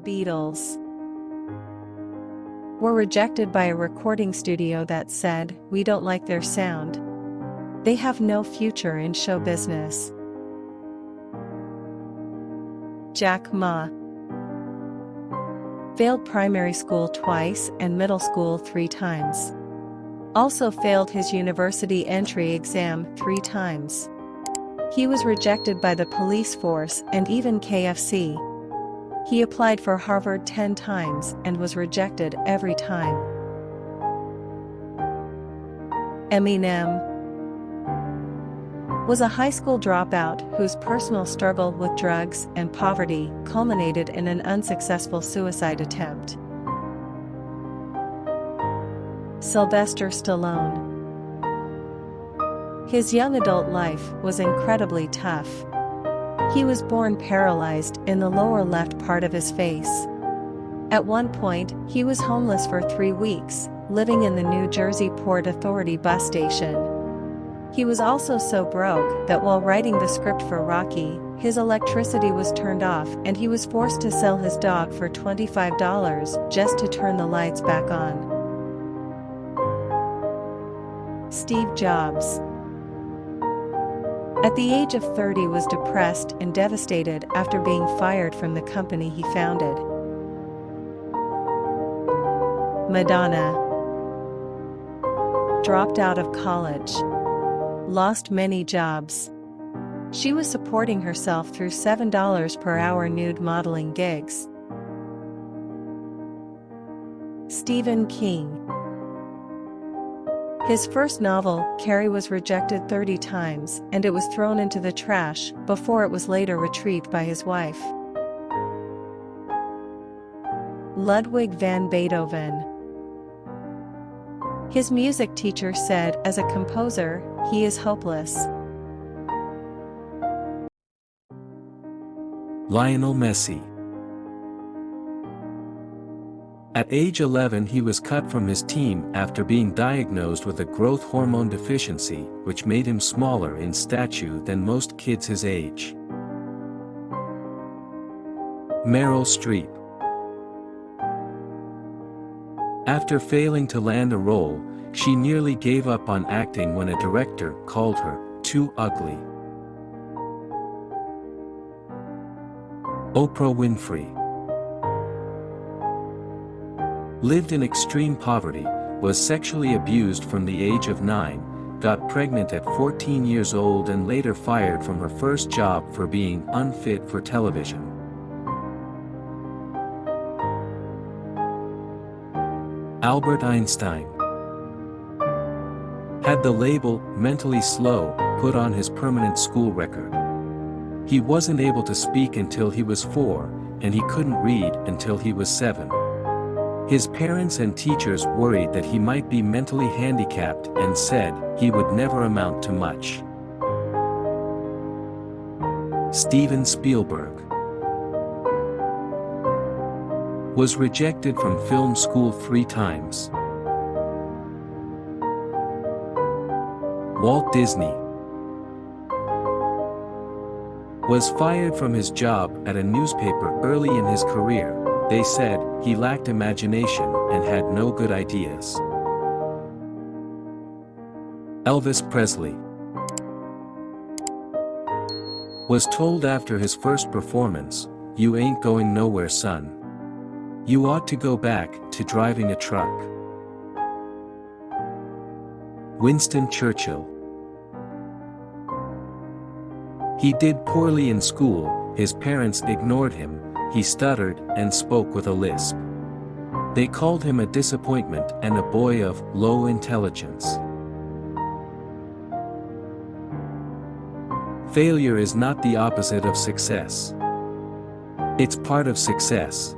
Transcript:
Beatles were rejected by a recording studio that said, "We don't like their sound. They have no future in show business." Jack Ma failed primary school twice and middle school 3 times. Also failed his university entry exam 3 times. He was rejected by the police force and even KFC. He applied for Harvard 10 times and was rejected every time. Eminem was a high school dropout whose personal struggle with drugs and poverty culminated in an unsuccessful suicide attempt. Sylvester Stallone. His young adult life was incredibly tough. He was born paralyzed in the lower left part of his face. At one point, he was homeless for 3 weeks, living in the New Jersey Port Authority bus station. He was also so broke that while writing the script for Rocky, his electricity was turned off and he was forced to sell his dog for $25 just to turn the lights back on. Steve Jobs, at the age of 30, was depressed and devastated after being fired from the company he founded. Madonna dropped out of college, lost many jobs. She was supporting herself through $7 per hour nude modeling gigs. Stephen King. His first novel, Carrie, was rejected 30 times and it was thrown into the trash before it was later retrieved by his wife. Ludwig van Beethoven. His music teacher said, as a composer, he is hopeless. Lionel Messi. At age 11 he was cut from his team after being diagnosed with a growth hormone deficiency, which made him smaller in stature than most kids his age. Meryl Streep. After failing to land a role, she nearly gave up on acting when a director called her too ugly. Oprah Winfrey lived in extreme poverty, was sexually abused from the age of 9, got pregnant at 14 years old and later fired from her first job for being unfit for television. Albert Einstein had the label "mentally slow" put on his permanent school record. He wasn't able to speak until he was 4, and he couldn't read until he was 7. His parents and teachers worried that he might be mentally handicapped and said he would never amount to much. Steven Spielberg was rejected from film school 3 times. Walt Disney was fired from his job at a newspaper early in his career. They said he lacked imagination and had no good ideas. Elvis Presley was told after his first performance, "You ain't going nowhere, son. You ought to go back to driving a truck." Winston Churchill. He did poorly in school, his parents ignored him, he stuttered and spoke with a lisp. They called him a disappointment and a boy of low intelligence. Failure is not the opposite of success. It's part of success.